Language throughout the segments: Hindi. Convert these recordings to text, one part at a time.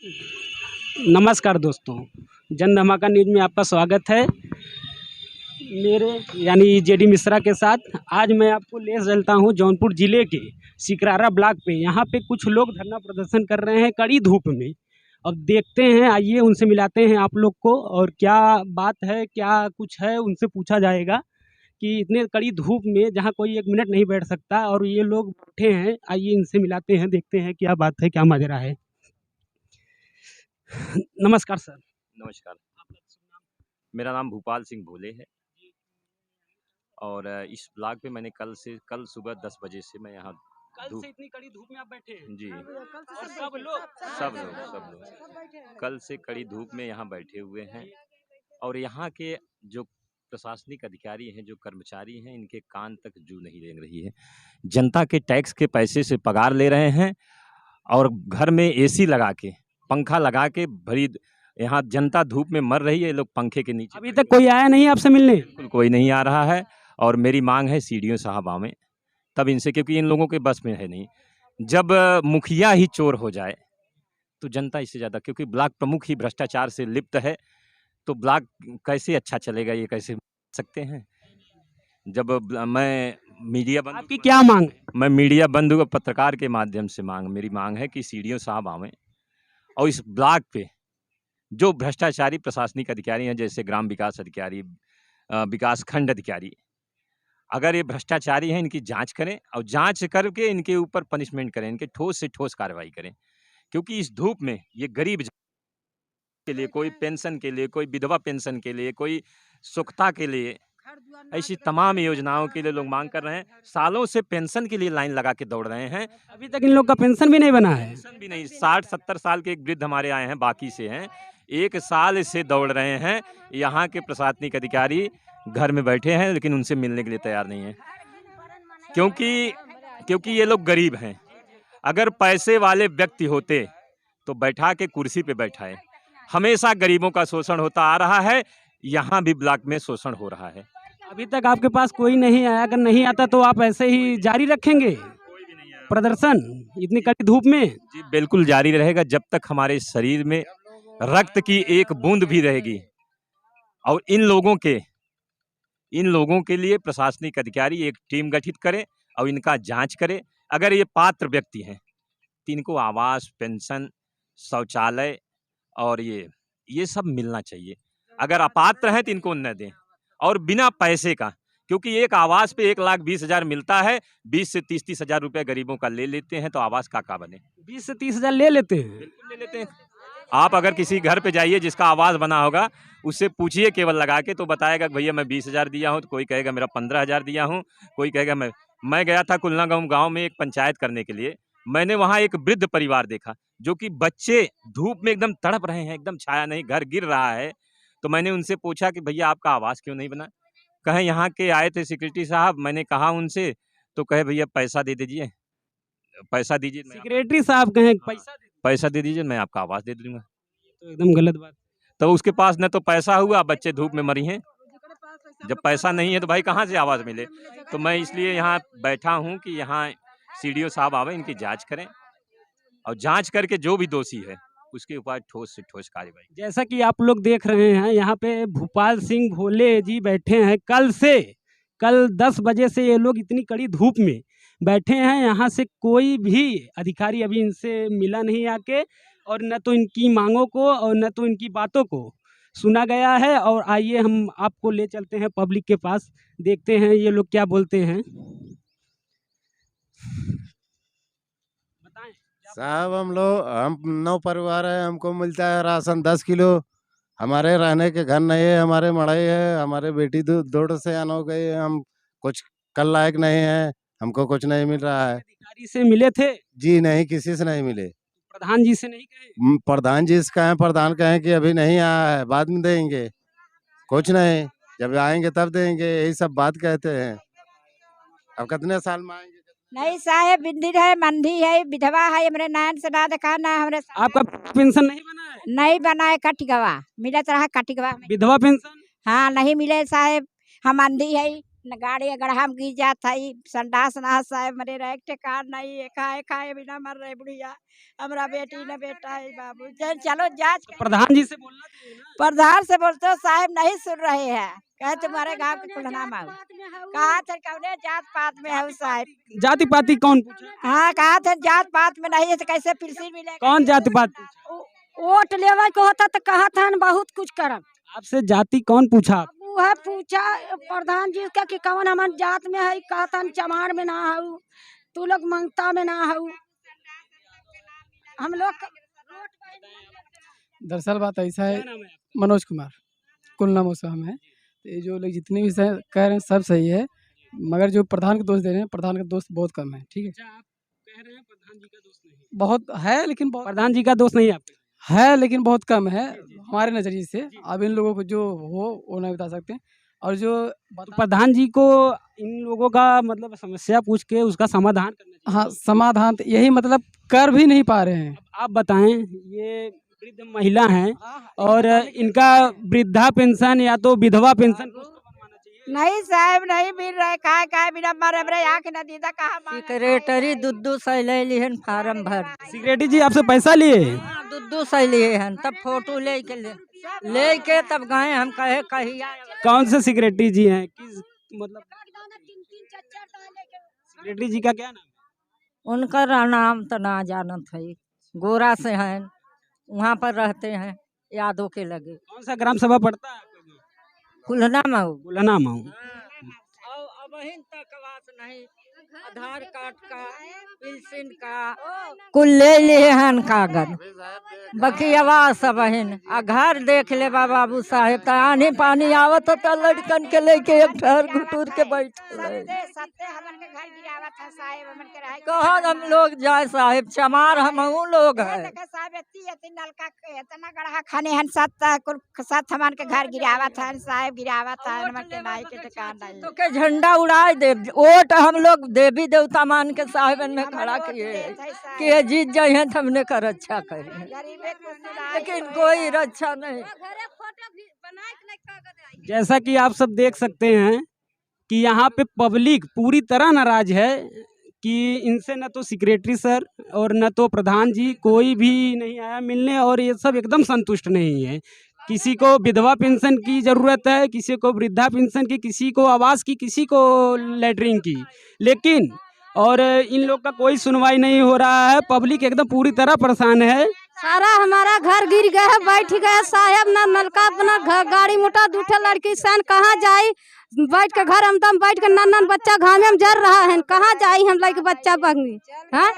नमस्कार दोस्तों, जन धमाका न्यूज़ में आपका स्वागत है। मेरे यानी जेडी मिश्रा के साथ आज मैं आपको ले चलता हूँ जौनपुर ज़िले के सिकरारा ब्लॉक पे। यहाँ पे कुछ लोग धरना प्रदर्शन कर रहे हैं कड़ी धूप में। अब देखते हैं, आइए उनसे मिलाते हैं आप लोग को, और क्या बात है, क्या कुछ है, उनसे पूछा जाएगा कि इतने कड़ी धूप में जहाँ कोई 1 मिनट नहीं बैठ सकता और ये लोग बैठे हैं। आइए इनसे मिलाते हैं, देखते हैं क्या बात है, क्या माजरा है। नमस्कार सर। नमस्कार। मेरा नाम भूपाल सिंह भोले है और इस ब्लॉक पे मैंने कल सुबह 10 बजे से मैं यहाँ कल से इतनी कड़ी धूप में आप बैठे हैं? जी। और सब लोग कल से कड़ी धूप में यहाँ बैठे हुए हैं और यहाँ के जो प्रशासनिक अधिकारी हैं, जो कर्मचारी हैं, इनके कान तक जू नहीं रेंग रही है। जनता के टैक्स के पैसे से पगार ले रहे हैं और घर में एसी लगा के, पंखा लगा के भरी यहाँ जनता धूप में मर रही है, लोग पंखे के नीचे। अभी तक कोई आया नहीं आपसे मिलने? बिल्कुल कोई नहीं आ रहा है और मेरी मांग है सीडीओ साहब आवें तब इनसे, क्योंकि इन लोगों के बस में है नहीं। जब मुखिया ही चोर हो जाए तो जनता इससे ज़्यादा, क्योंकि ब्लॉक प्रमुख ही भ्रष्टाचार से लिप्त है, तो ब्लॉक कैसे अच्छा चलेगा, ये कैसे सकते हैं। जब मैं मीडिया बंधु, आपकी क्या मांग है? मैं मीडिया बंधु पत्रकार के माध्यम से मेरी मांग है कि सीडीओ साहब आवें और इस ब्लॉक पे जो भ्रष्टाचारी प्रशासनिक अधिकारी हैं, जैसे ग्राम विकास अधिकारी, विकास खंड अधिकारी, अगर ये भ्रष्टाचारी हैं, इनकी जांच करें और जांच करके इनके ऊपर पनिशमेंट करें, इनके ठोस से ठोस कार्रवाई करें। क्योंकि इस धूप में ये गरीब के लिए, कोई पेंशन के लिए, कोई विधवा पेंशन के लिए, कोई सुकता के लिए, ऐसी तमाम योजनाओं के लिए लोग मांग कर रहे हैं। सालों से पेंशन के लिए लाइन लगा के दौड़ रहे हैं। अभी तक इन लोग का पेंशन भी नहीं बना है। पेंशन भी नहीं। 60-70 साल के एक वृद्ध हमारे आए हैं, बाकी से हैं, 1 साल से दौड़ रहे हैं। यहाँ के प्रशासनिक अधिकारी घर में बैठे हैं, लेकिन उनसे मिलने के लिए तैयार नहीं है, क्योंकि ये लोग गरीब हैं। अगर पैसे वाले व्यक्ति होते तो बैठा के कुर्सी पे बैठाए। हमेशा गरीबों का शोषण होता आ रहा है, यहाँ भी ब्लॉक में शोषण हो रहा है। अभी तक आपके पास कोई नहीं आया, अगर नहीं आता तो आप ऐसे ही जारी रखेंगे प्रदर्शन इतनी कड़ी धूप में? जी बिल्कुल जारी रहेगा, जब तक हमारे शरीर में रक्त की एक बूंद भी रहेगी। और इन लोगों के लिए प्रशासनिक अधिकारी एक टीम गठित करें और इनका जांच करें। अगर ये पात्र व्यक्ति हैं तो इनको आवास, पेंशन, शौचालय और ये सब मिलना चाहिए। अगर अपात्र हैं तो इनको न दें, और बिना पैसे का, क्योंकि एक आवास पे 1,20,000 मिलता है, 20 से 30 हजार रुपये गरीबों का ले लेते हैं, तो आवास का बने। 20 से 30 हजार ले लेते हैं? बिल्कुल ले लेते हैं। आप अगर किसी घर पे जाइए जिसका आवास बना होगा, उससे पूछिए केवल लगा के, तो बताएगा कि भैया मैं 20,000 दिया हूँ, तो कोई कहेगा मेरा 15,000 दिया हूँ, कोई कहेगा मैं गया था कुलना गाँव में एक पंचायत करने के लिए। मैंने वहाँ एक वृद्ध परिवार देखा, जो कि बच्चे धूप में एकदम तड़प रहे हैं, एकदम छाया नहीं, घर गिर रहा है। तो मैंने उनसे पूछा कि भैया आपका आवास क्यों नहीं बना? कहे यहाँ के आए थे सेक्रेटरी साहब। मैंने कहा उनसे, तो कहे भैया पैसा दे दीजिए, पैसा दीजिए। सेक्रेटरी साहब कहें पैसा दे दीजिए, मैं आपका आवास दे दूंगा। तो एकदम गलत बात। तो उसके पास न तो पैसा हुआ, बच्चे धूप में मरी हैं। जब पैसा नहीं है तो भाई कहाँ से आवाज़ मिले? तो मैं इसलिए यहाँ बैठा हूँ कि यहाँ सीडीओ साहब आवे, इनकी जांच करें और जांच करके जो भी दोषी है उसके ऊपर ठोस से ठोस कार्रवाई। जैसा कि आप लोग देख रहे हैं, यहाँ पे भूपाल सिंह भोले जी बैठे हैं। कल 10 बजे से ये लोग इतनी कड़ी धूप में बैठे हैं। यहाँ से कोई भी अधिकारी अभी इनसे मिला नहीं आके, और न तो इनकी मांगों को और न तो इनकी बातों को सुना गया है। और आइए हम आपको ले चलते हैं पब्लिक के पास, देखते हैं ये लोग क्या बोलते हैं। बताएं साहब, हम 9 परिवार है, हमको मिलता है राशन 10 किलो। हमारे रहने के घर नहीं है, हमारे मड़ई है, हमारे बेटी दौड़ से आन हो गई है, हम कुछ कल लायक नहीं है, हमको कुछ नहीं मिल रहा है। अधिकारी से मिले थे? जी नहीं, किसी से नहीं मिले। प्रधान जी से नहीं कहे? प्रधान जी से कहें, प्रधान कहें कि अभी नहीं आया है, बाद में देंगे। कुछ नहीं, जब आएंगे तब देंगे, यही सब बात कहते हैं। अब कितने साल में आएंगे? नहीं साहेब, बिंदी है, मंदी है, विधवा है, हमरे नैन से ना देखा ना हमरे। आपका पेंशन नहीं बना है? नहीं बना है, कटिगवा मिलत रहा, कटिगवा में। विधवा पेंशन? हाँ नहीं मिले साहेब, हम अंधी है, न गाड़ी गढ़ा में गिर जात हई संडास ना साहेब मरे रहे ठेकान नहीं है खाए खाए बिना मर रहे बुढ़िया हमरा बेटी न बेटा है बाबू चलो जांच प्रधान जी से बोलना चाहिए ना। प्रधान से बोलते हो साहब नहीं सुन रहे हैं कहे तुम्हारे गांव के कुलना माऊ कहा थे कौने जात पात में है साहब जाति पाति कौन पूछा? हाँ कहा थे जात पात में नहीं है तो कैसे पेंशन मिलेगा कौन जाति पात पूछा? वोट लेवे को होता तो कहा था बहुत कुछ करब आपसे जाति कौन पूछा? वह पूछा प्रधान जी का कि कौन हमार जात में है कहता चमार में ना हूँ तू लोग मंगता में ना हूँ हम लोग दरअसल बात ऐसा है, क्या नाम है आपका? मनोज कुमार कुलना मौसम है। तो ये जो लोग जितने भी कह रहे हैं सब सही है, मगर जो प्रधान को दोष दे रहे हैं, प्रधान का दोष बहुत कम है। ठीक है, अच्छा, आप कह रहे हैं प्रधान जी का दोष नहीं है। बहुत है लेकिन बहुत प्रधान जी का दोष नहीं है आप पे। है लेकिन बहुत कम है हमारे नज़रिए से। अब इन लोगों को जो हो वो नहीं बता सकते। और जो तो प्रधान जी को इन लोगों का मतलब समस्या पूछ के उसका समाधान करना चाहिए। हाँ समाधान तो यही मतलब कर भी नहीं पा रहे हैं। अब आप बताएं, ये वृद्ध महिला हैं और इनका वृद्धा पेंशन या तो विधवा पेंशन कुछ तो बनवाना चाहिए। नहीं साहब नहीं मिल रहे खाए खाए बिना मरे हमरे आँख न दीदा कहा सेक्रेटरी दुद्दू सैले लिहन फार्म भर सिक्योरिटी जी आपसे पैसा लिए? दुद्दू सैले हन तब फोटो ले के तब गए हम कहे कहिया कौन से सिक्योरिटी जी हैं? किस मतलब सिक्योरिटी जी का क्या नाम है? उनका नाम तो ना जानत है गोरा से हैं वहाँ पर रहते हैं यादों के लगे कौन सा ग्राम सभा पड़ता है आपका? खुलना मऊ गुलाना माऊ। अब तक बात नहीं आधार कार्ड का पेंशन का कुल ले लिए हन कागज बकियावा सब हन आ घर देख ले बाबू साहेब त आनी पानी आवत तो लड़कन के लेके एक ठहर घुटूर के बैठल है। कहाँ हम लोग जाए साहेब चमार हम लोग है इतना गढ़ा खाने हन सात हमान के घर गिरावत हन साहेब गिरावत हन हमन के नाई के दुकान नहीं तो के झंडा उड़ाए दे वोट हम लोग देवी देवता मान के साहेबन में खड़ा किए कि ये जीत जाए हैं तो हमने का रक्षा करें लेकिन कोई रक्षा नहीं। जैसा कि आप सब देख सकते हैं कि यहाँ पे पब्लिक पूरी तरह नाराज है कि इनसे न तो सेक्रेटरी सर और न तो प्रधान जी कोई भी नहीं आया मिलने, और ये सब एकदम संतुष्ट नहीं है। किसी को विधवा पेंशन की ज़रूरत है, किसी को वृद्धा पेंशन की, किसी को आवास की, किसी को लेटरिन की, लेकिन और इन लोग का कोई सुनवाई नहीं हो रहा है। पब्लिक एकदम पूरी तरह परेशान है। सारा हमारा घर गिर गया है बैठ गया साहेब ना नलका अपना गाड़ी मोटा दूठे लड़की सन कहाँ जाई बैठ के घर हम दम बैठ के नन बच्चा घामे में जर रहा है कहाँ जाई हम लड़के बच्चा बगनी हाँ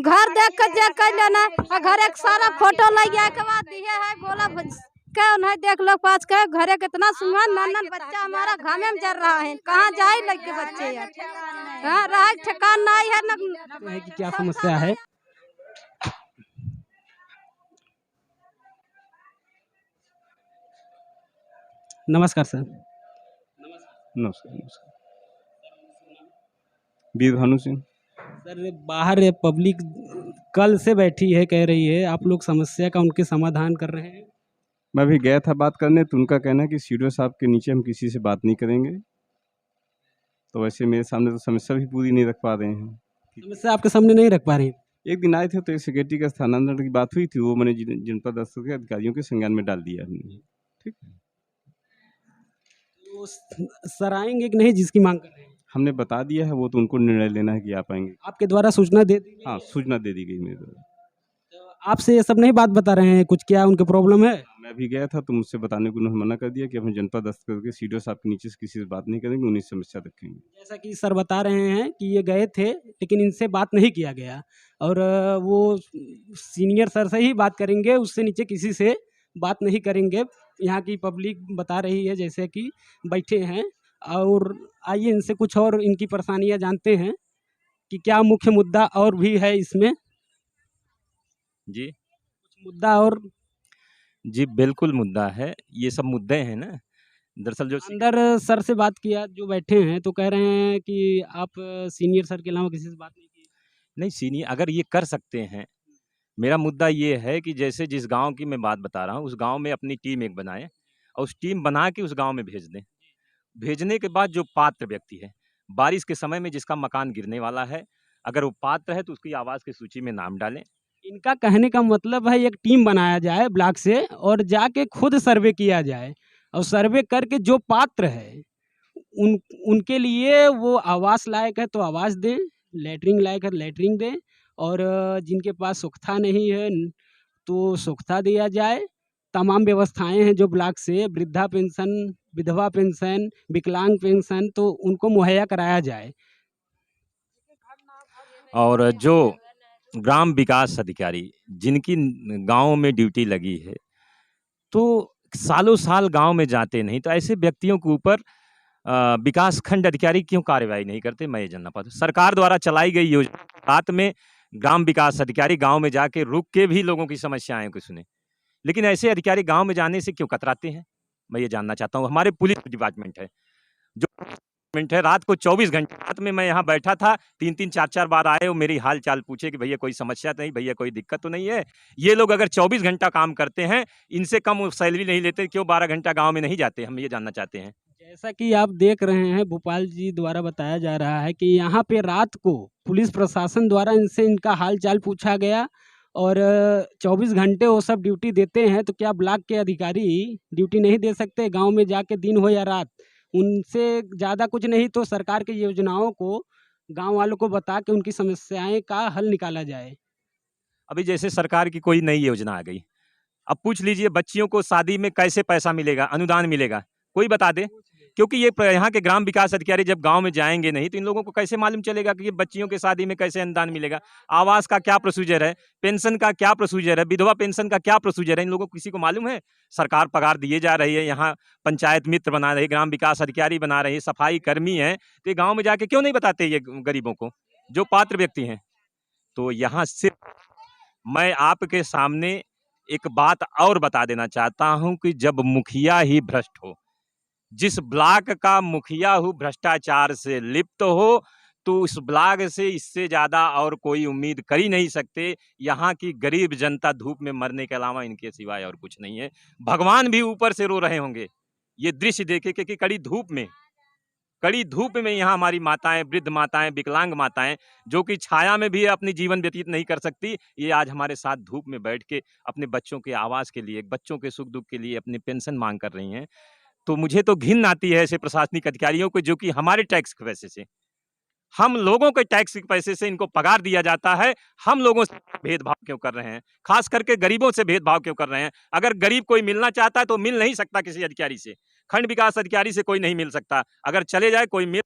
घर देख कर लेना और घर एक सारा फोटो लग गया के बाद दिए है बोला क्या नहीं देख लो पास के घरे कितना सुना नन बच्चा हमारा घामे में जर रहा है कहाँ जाए लड़के बच्चे हाँ रहा ठिकान नहीं है ना है कि क्या समस्या है। नमस्कार सर। नमस्कार वीर भानु सिंह। सर बाहर पब्लिक कल से बैठी है, कह रही है आप लोग समस्या का उनके समाधान कर रहे हैं। मैं भी गया था बात करने तो उनका कहना है कि सीडीओ साहब के नीचे हम किसी से बात नहीं करेंगे। तो वैसे मेरे सामने तो समस्या भी पूरी नहीं रख पा रहे हैं। समस्या आपके सामने नहीं रख पा रही। एक दिन आए थे तो एक सेक्रेटरी का स्थानांतरण की बात हुई थी, वो मैंने जनपद स्तर के अधिकारियों के संज्ञान में डाल दिया हमने। ठीक तो सर आएंगे कि नहीं जिसकी मांग कर रहे हैं? हमने बता दिया है, वो तो उनको निर्णय लेना है कि आप आएंगे। आपके द्वारा सूचना दे दी गई? हाँ सूचना दे दी गई मेरे द्वारा। तो आपसे ये सब नहीं बात बता रहे हैं कुछ, क्या उनके प्रॉब्लम है? मैं भी गया था तो मुझसे बताने को उन्होंने मना कर दिया कि हम जनपद स्तर के सीडीओ साहब के नीचे से किसी से बात नहीं करेंगे, उन्हीं से समस्या रखेंगे। जैसा कि सर बता रहे हैं कि ये गए थे लेकिन इनसे बात नहीं किया गया, और वो सीनियर सर से ही बात करेंगे, उससे नीचे किसी से बात नहीं करेंगे। यहाँ की पब्लिक बता रही है जैसे कि बैठे हैं। और आइए इनसे कुछ और इनकी परेशानियाँ जानते हैं कि क्या मुख्य मुद्दा और भी है इसमें। जी कुछ मुद्दा और जी बिल्कुल मुद्दा है, ये सब मुद्दे हैं ना। दरअसल जो अंदर सर से बात किया जो बैठे हैं तो कह रहे हैं कि आप सीनियर सर के अलावा किसी से बात नहीं की। नहीं सीनियर अगर ये कर सकते हैं, मेरा मुद्दा ये है कि जैसे जिस गांव की मैं बात बता रहा हूँ उस गांव में अपनी टीम एक बनाएं और उस टीम बना के उस गांव में भेज दें। भेजने के बाद जो पात्र व्यक्ति है, बारिश के समय में जिसका मकान गिरने वाला है, अगर वो पात्र है तो उसकी आवास की सूची में नाम डालें। इनका कहने का मतलब है एक टीम बनाया जाए ब्लॉक से और जाके खुद सर्वे किया जाए और सर्वे करके जो पात्र है उन उनके लिए वो आवास लायक है तो आवास दें, लैट्रिन लायक है लैट्रिन दें और जिनके पास सुख्ता नहीं है तो सुख्ता दिया जाए। तमाम व्यवस्थाएं हैं जो ब्लॉक से वृद्धा पेंशन, विधवा पेंशन, विकलांग पेंशन तो उनको मुहैया कराया जाए। और जो ग्राम विकास अधिकारी जिनकी गाँव में ड्यूटी लगी है, तो सालों साल गाँव में जाते नहीं, तो ऐसे व्यक्तियों के ऊपर विकास खंड अधिकारी क्यों कार्रवाई नहीं करते, मैं ये जानना पाता हूँ। सरकार द्वारा चलाई गई योजना के साथ में ग्राम विकास अधिकारी गाँव में जाके रुक के भी लोगों की समस्याएं को सुने, लेकिन ऐसे अधिकारी गाँव में जाने से क्यों कतराते हैं, मैं ये जानना चाहता हूँ। हमारे पुलिस डिपार्टमेंट है, जो डिपार्टमेंट है, रात को 24 घंटे, रात में मैं यहाँ बैठा था, 3-3 4-4 बार आए और मेरी हाल चाल पूछे कि भैया कोई समस्या तो नहीं, भैया कोई दिक्कत तो नहीं है। ये लोग अगर 24 घंटा काम करते हैं, इनसे कम सैलरी नहीं लेते, क्यों 12 घंटा गाँव में नहीं जाते, हम ये जानना चाहते हैं। जैसा कि आप देख रहे हैं, भोपाल जी द्वारा बताया जा रहा है कि यहाँ पे रात को पुलिस प्रशासन द्वारा इनसे इनका हाल चाल पूछा गया और 24 घंटे वो सब ड्यूटी देते हैं, तो क्या ब्लॉक के अधिकारी ड्यूटी नहीं दे सकते गांव में जाके, दिन हो या रात? उनसे ज़्यादा कुछ नहीं तो सरकार की योजनाओं को गांव वालों को बता के उनकी समस्याएं का हल निकाला जाए। अभी जैसे सरकार की कोई नई योजना आ गई, अब पूछ लीजिए बच्चियों को शादी में कैसे पैसा मिलेगा, अनुदान मिलेगा, कोई बता दे, क्योंकि ये यहाँ के ग्राम विकास अधिकारी जब गांव में जाएंगे नहीं तो इन लोगों को कैसे मालूम चलेगा कि ये बच्चियों के शादी में कैसे अनुदान मिलेगा, आवास का क्या प्रोसीजर है, पेंशन का क्या प्रोसीजर है, विधवा पेंशन का क्या प्रोसीजर है, इन लोगों को किसी को मालूम है? सरकार पगार दिए जा रही है, यहाँ पंचायत मित्र बना रही है, ग्राम विकास अधिकारी बना रही है, सफाई कर्मी है, तो ये गाँव में जाके क्यों नहीं बताते ये गरीबों को, जो पात्र व्यक्ति हैं? तो यहाँ सिर्फ मैं आपके सामने एक बात और बता देना चाहता हूँ कि जब मुखिया ही भ्रष्ट हो, जिस ब्लॉक का मुखिया हो भ्रष्टाचार से लिप्त हो, तो उस ब्लॉक से इससे ज़्यादा और कोई उम्मीद कर ही नहीं सकते। यहाँ की गरीब जनता धूप में मरने के अलावा इनके सिवाय और कुछ नहीं है। भगवान भी ऊपर से रो रहे होंगे ये दृश्य देखे कि कड़ी धूप में यहाँ हमारी माताएं, वृद्ध माताएं, विकलांग माताएं, जो कि छाया में भी अपनी जीवन व्यतीत नहीं कर सकती, ये आज हमारे साथ धूप में बैठ के अपने बच्चों के आवास के लिए, बच्चों के सुख दुख के लिए अपनी पेंशन मांग कर रही हैं। तो मुझे तो घिन आती है ऐसे प्रशासनिक अधिकारियों को, जो कि हमारे टैक्स के पैसे से, हम लोगों के टैक्स के पैसे से इनको पगार दिया जाता है। हम लोगों से भेदभाव क्यों कर रहे हैं, खास करके गरीबों से भेदभाव क्यों कर रहे हैं? अगर गरीब कोई मिलना चाहता है तो मिल नहीं सकता किसी अधिकारी से, खंड विकास अधिकारी से कोई नहीं मिल सकता। अगर चले जाए कोई मिल,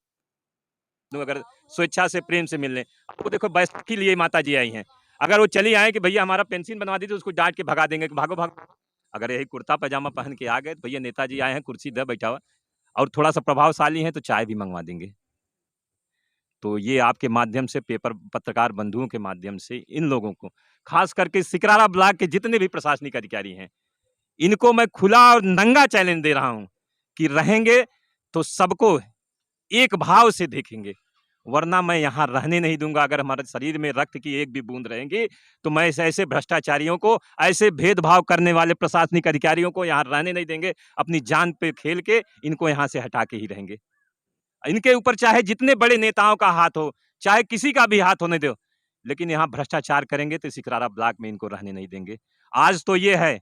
अगर स्वेच्छा से प्रेम से मिलने, वो देखो बैसाखी लिए माता जी आई हैं, अगर वो चली आए कि भैया हमारा पेंशन बनवा दीजिए, उसको डांट के भगा देंगे कि भागो भागो। अगर यही कुर्ता पजामा पहन के आ गए तो भैया नेताजी आए हैं, कुर्सी दे बैठा हुआ, और थोड़ा सा प्रभावशाली हैं तो चाय भी मंगवा देंगे। तो ये आपके माध्यम से, पेपर पत्रकार बंधुओं के माध्यम से इन लोगों को, खास करके सिकरारा ब्लॉक के जितने भी प्रशासनिक अधिकारी हैं, इनको मैं खुला और नंगा चैलेंज दे रहा हूं कि रहेंगे तो सबको एक भाव से देखेंगे, वरना मैं यहाँ रहने नहीं दूंगा। अगर हमारे शरीर में रक्त की एक भी बूंद रहेंगी तो मैं ऐसे भ्रष्टाचारियों को, ऐसे भेदभाव करने वाले प्रशासनिक अधिकारियों को यहाँ रहने नहीं देंगे। अपनी जान पे खेल के इनको यहाँ से हटा के ही रहेंगे। इनके ऊपर चाहे जितने बड़े नेताओं का हाथ हो, चाहे किसी का भी हाथ होने दो, लेकिन यहाँ भ्रष्टाचार करेंगे तो सिकरारा ब्लॉक में इनको रहने नहीं देंगे। आज तो ये है,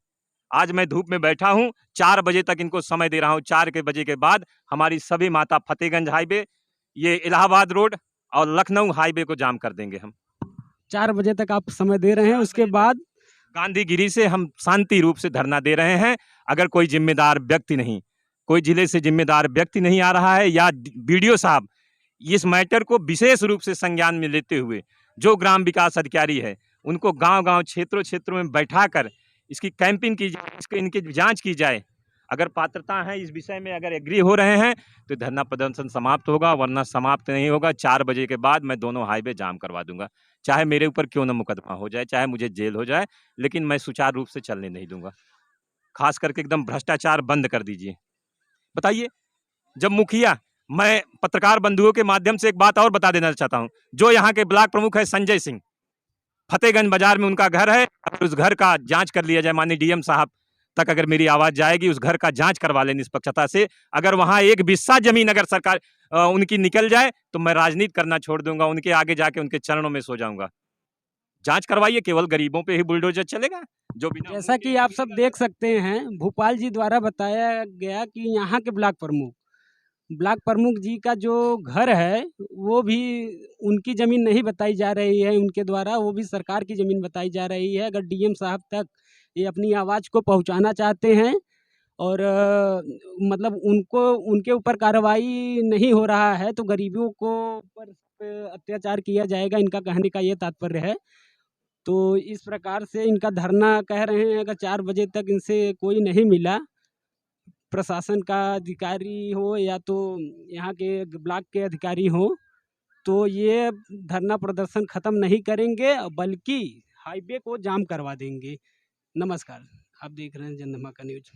आज मैं धूप में बैठा हूँ, 4 बजे तक इनको समय दे रहा हूँ। 4 बजे के बाद हमारी सभी माता फतेहगंज हाईवे, ये इलाहाबाद रोड और लखनऊ हाईवे को जाम कर देंगे। हम 4 बजे तक आप समय दे रहे हैं, उसके बाद गांधीगिरी से हम शांति रूप से धरना दे रहे हैं। अगर कोई जिम्मेदार व्यक्ति नहीं, कोई जिले से जिम्मेदार व्यक्ति नहीं आ रहा है, या बीडीओ साहब इस मैटर को विशेष रूप से संज्ञान में लेते हुए, जो ग्राम विकास अधिकारी है उनको गांव-गांव, क्षेत्रों में बैठाकर इसकी कैंपिंग की जाए, इसको इनकी जांच की जाए। अगर पात्रता है इस विषय में, अगर एग्री हो रहे हैं तो धरना प्रदर्शन समाप्त होगा, वरना समाप्त नहीं होगा। 4 बजे के बाद मैं दोनों हाईवे जाम करवा दूंगा, चाहे मेरे ऊपर क्यों न मुकदमा हो जाए, चाहे मुझे जेल हो जाए, लेकिन मैं सुचारू रूप से चलने नहीं दूंगा। खास करके एकदम भ्रष्टाचार बंद कर दीजिए। बताइए, जब मुखिया, मैं पत्रकार बंधुओं के माध्यम से एक बात और बता देना चाहता हूं, जो यहाँ के ब्लॉक प्रमुख है संजय सिंह, फतेहगंज बाजार में उनका घर है, अगर उस घर का जांच कर लिया जाए माननीय डीएम साहब, तक अगर मेरी आवाज़ जाएगी, उस घर का जांच करवा लें निष्पक्षता से। अगर वहाँ एक बिस्सा ज़मीन अगर सरकार उनकी निकल जाए तो मैं राजनीति करना छोड़ दूंगा, उनके आगे जाके उनके चरणों में सो जाऊंगा। जांच करवाइए, केवल गरीबों पे ही बुलडोजर चलेगा जो बिना जैसा कि आप सब देख सकते हैं, भोपाल जी द्वारा बताया गया कि यहाँ के ब्लॉक प्रमुख जी का जो घर है वो भी उनकी ज़मीन नहीं बताई जा रही है उनके द्वारा, वो भी सरकार की ज़मीन बताई जा रही है। अगर डीएम साहब तक ये अपनी आवाज़ को पहुंचाना चाहते हैं और मतलब उनको उनके ऊपर कार्रवाई नहीं हो रहा है तो गरीबों को पर अत्याचार किया जाएगा, इनका कहने का ये तात्पर्य है। तो इस प्रकार से इनका धरना कह रहे हैं, अगर 4 बजे तक इनसे कोई नहीं मिला, प्रशासन का अधिकारी हो या तो यहाँ के ब्लॉक के अधिकारी हो, तो ये धरना प्रदर्शन ख़त्म नहीं करेंगे बल्कि हाईवे को जाम करवा देंगे। नमस्कार, आप देख रहे हैं जन धमाका न्यूज़।